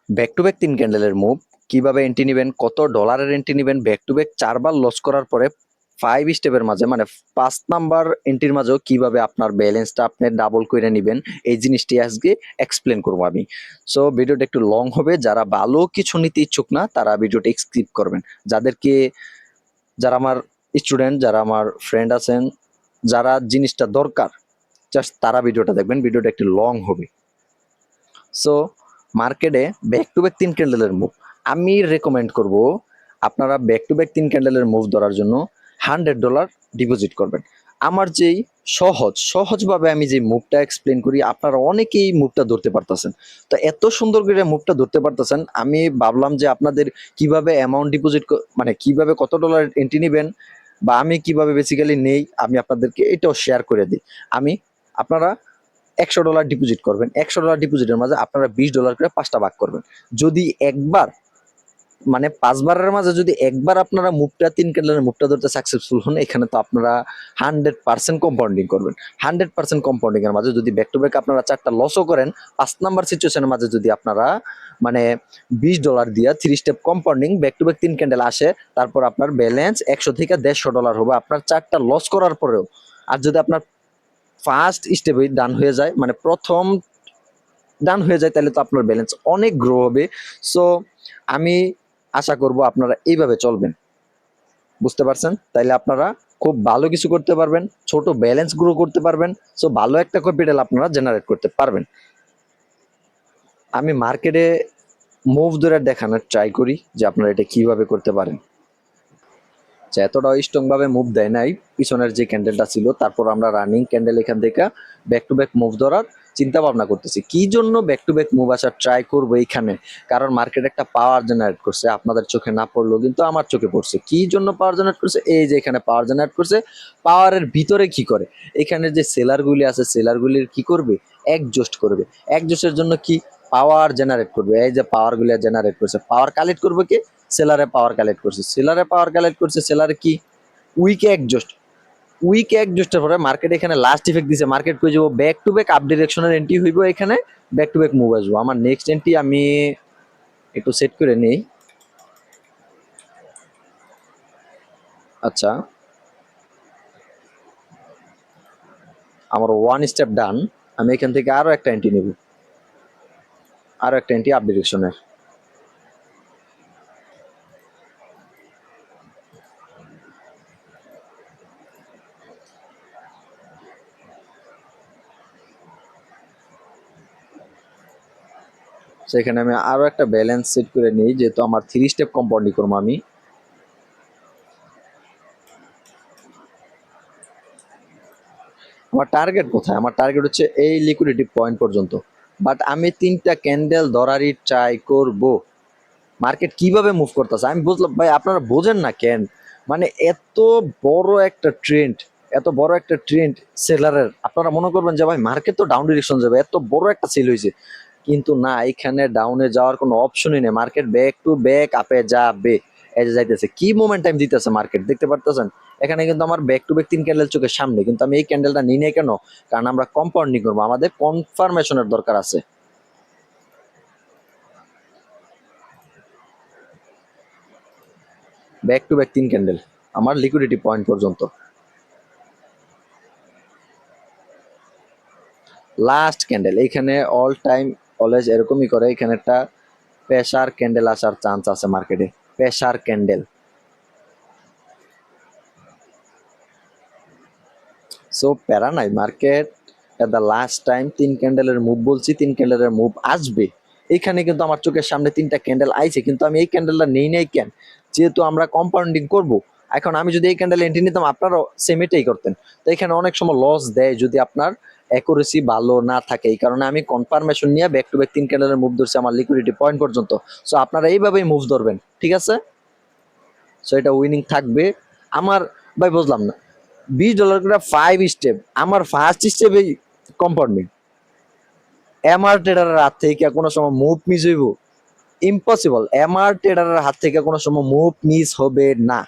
Back to back ৩ ক্যান্ডেলের move কিভাবে entry নিবেন, কত ডলারের এন্ট্রি নিবেন, ব্যাক টু ব্যাক ৪ বার লস করার পরে ৫ স্টেপের মাঝে মানে ৫ নাম্বার এন্ট্রির মাঝেও কিভাবে আপনার ব্যালেন্সটা আপনি ডাবল কইরা নিবেন, এই জিনিসটি আজকে এক্সপ্লেন করব আমি। সো ভিডিওটা একটু লং হবে। যারা ভালো কিছু নিতে ইচ্ছুক না তারা ভিডিওটা স্কিপ করবেন। যারা আমার স্টুডেন্ট, যারা আমার ফ্রেন্ড আছেন, যারা জিনিসটা দরকার জাস্ট তারা ভিডিওটা দেখবেন। ভিডিওটা একটু লং হবে। সো মার্কেটে ব্যাক টু ব্যাক ৩ ক্যান্ডেলের মুভ আমি রেকমেন্ড করব আপনারা ব্যাক টু ব্যাক ৩ ক্যান্ডেলের মুভ ধরার জন্য $100 ডিপোজিট করবেন। আমার যেই সহজভাবে আমি যে মুভটা এক্সপ্লেন করি আপনারা অনেকেই মুভটা ধরতে পারতেছেন। তো এত সুন্দর করে মুভটা ধরতে পারতেছেন, আমি ভাবলাম যে আপনাদের কিভাবে অ্যামাউন্ট ডিপোজিট মানে কিভাবে কত ডলার এন্ট্রি নেবেন বা আমি কিভাবে বেসিক্যালি নেই আমি আপনাদেরকে এটাও শেয়ার করে দিই। আপনারা $100 ডিপোজিট করবেন। $100 ডিপোজিটের মাঝে আপনারা $20 করে ৫টা ভাগ করবেন। যদি একবার মানে ৫ বারের মাঝে যদি একবার আপনারা মুভটা ৩ ক্যান্ডেলের মুভটা ধরতে সাকসেসফুল হন, এখানে তো আপনারা 100% কম্পাউন্ডিং করবেন। 100% কম্পাউন্ডিং এর মাঝে যদি ব্যাক টু ব্যাক আপনারা ৪টা লসও করেন, ৫ নাম্বার সিচুয়েশনের মাঝে যদি আপনারা মানে $20 দিয়া 3 step compounding back to back ৩ candle আসে, তারপর আপনার ব্যালেন্স ১০০ থেকে $১৫০ হবে আপনার ৪টা লস করার পরেও। আর যদি আপনার ফার্স্ট স্টেপে ডান হয়ে যায়, মানে প্রথম ডান হয়ে যায়, তাহলে তো আপনার ব্যালেন্স অনেক গ্রো হবে। সো আমি আশা করব আপনারা এইভাবে চলবেন। বুঝতে পারছেন? তাইলে আপনারা খুব ভালো কিছু করতে পারবেন, ছোট ব্যালেন্স গ্রো করতে পারবেন। সো ভালো একটা ক্যাপিটাল আপনারা জেনারেট করতে পারবেন। আমি মার্কেটে মুভ ধরে দেখানোর ট্রাই করি যে আপনারা এটা কিভাবে করতে পারেন। যে এতটা স্ট্রং ভাবে মুভ দেয় নাই পিছনের যে ক্যান্ডেলটা ছিল, তারপর আমরা রানিং ক্যান্ডেল এখান থেকে ব্যাক টু ব্যাক মুভ ধরার চিন্তা ভাবনা করতেছি। কি জন্য ব্যাক টু ব্যাক মুভ আসার ট্রাই করবো এইখানে? কারণ মার্কেট একটা পাওয়ার জেনারেট করছে, আপনাদের চোখে না পড়লেও কিন্তু আমার চোখে পড়ছে। কি জন্য পাওয়ার জেনারেট করছে? এই যে এখানে পাওয়ার জেনারেট করছে। পাওয়ারের ভিতরে কি করে, এখানে যে সেলারগুলি আছে সেলারগুলির কি করবে, একজস্ট করবে। একজস্টের জন্য কি পাওয়ার জেনারেট করবে। এই যে পাওয়ার গুলি জেনারেট করছে, পাওয়ার কালেক্ট করবে কি, সেলারে পাওয়ার কালেক্ট করছে। সেলারে পাওয়ার কালেক্ট করছে, সেলারে কি উইকে একজস্ট। উইকে একজস্টের পরে মার্কেট এখানে লাস্ট ইফেক্ট দিছে, মার্কেট কই যাব ব্যাক টু ব্যাক আপ ডিরেকশনের এন্ট্রি হইব, এখানে ব্যাক টু ব্যাক মুভ আসবো। আমার নেক্সট এন্ট্রি আমি একটু সেট করে নেই। আচ্ছা, আমার ওয়ান স্টেপ ডান। আমি এখান থেকে আরো একটা এন্ট্রি নেব, আরো একটা এন্ট্রি আপ ডিরেকশনের। সেখানে আমি আরো একটা ব্যালেন্স সেট করে নিই, যেহেতু আমার 3 স্টেপ কম্পাউন্ডিং করবো আমি। আমার টার্গেট কোথায়? আমার টার্গেট হচ্ছে এই লিকুইডিটি পয়েন্ট পর্যন্ত। বাট আমি 3টা ক্যান্ডেল ধরারই ট্রাই করব। মার্কেট কিভাবে মুভ করতেছে আমি বুঝলাম ভাই, আপনারা বোঝেন না কেন? মানে এত বড় একটা ট্রেন্ড, এত বড় একটা ট্রেন্ড সেলারের, আপনারা মনে করবেন যে ভাই মার্কেট তো ডাউন ডিরেকশন যাবে, এত বড় একটা সেল হয়েছে। কিন্তু না, এখানে ডাউনে যাওয়ার কোনো অপশনই নেই। মার্কেট ব্যাক টু ব্যাক আপে যাবে। এই যে যাইতেছে, কি মোমেন্টাম দিতেছে মার্কেট দেখতে পারতেছেন? এখানে কিন্তু আমার ব্যাক টু ব্যাক 3 ক্যান্ডেল চোখের সামনে, কিন্তু আমি এই ক্যান্ডেলটা নিই নাই কেন? কারণ আমরা কম্পাউন্ডিং করবো, আমাদের কনফার্মেশনের দরকার আছে। ব্যাক টু ব্যাক 3 ক্যান্ডেল আমার লিকুইডিটি পয়েন্ট পর্যন্ত। লাস্ট ক্যান্ডেল এইখানে অল টাইম অলওয়েজ এরকমই করে। এখানে একটা প্রেসার ক্যান্ডেল আসার চান্স আছে মার্কেটে, প্রেসার ক্যান্ডেল। সো প্যারা নাই, market at the last time 3 ক্যান্ডেলের মুভ বলছি, 3 ক্যান্ডেলের মুভ আসবে। এইখানে কিন্তু আমার চোখের সামনে 3টা ক্যান্ডেল আইছে, কিন্তু আমি এই ক্যান্ডেলটা নেই নাই কেন? যেহেতু আমরা কম্পাউন্ডিং করব। এখন আমি যদি এই ক্যান্ডেল এন্ট্রি নিতাম, আপনারাও সেম এটাই করতেন। তো এখানে অনেক সময় লস দেয় যদি আপনার অ্যাকুরেসি ভালো না থাকে। এই কারণে আমি কনফার্মেশন নিয়ে ব্যাক টু ব্যাক 3 ক্যান্ডেলের মুভ ধরছি আমার লিকুইডিটি পয়েন্ট পর্যন্ত। সো আপনারা এইভাবেই মুভ ধরবেন, ঠিক আছে? সো এটা উইনিং থাকবে। আমার ভাই বুঝলাম না, $20 করে 5 স্টেপ, আমার ফার্স্ট স্টেপে কম্পাউন্ডিং। এমআর ট্রেডারের হাত থেকে কোনো সময় মুভ মিস হইব? ইম্পসিবল। এমআর ট্রেডারের হাত থেকে কোনো সময় মুভ মিস হবে না।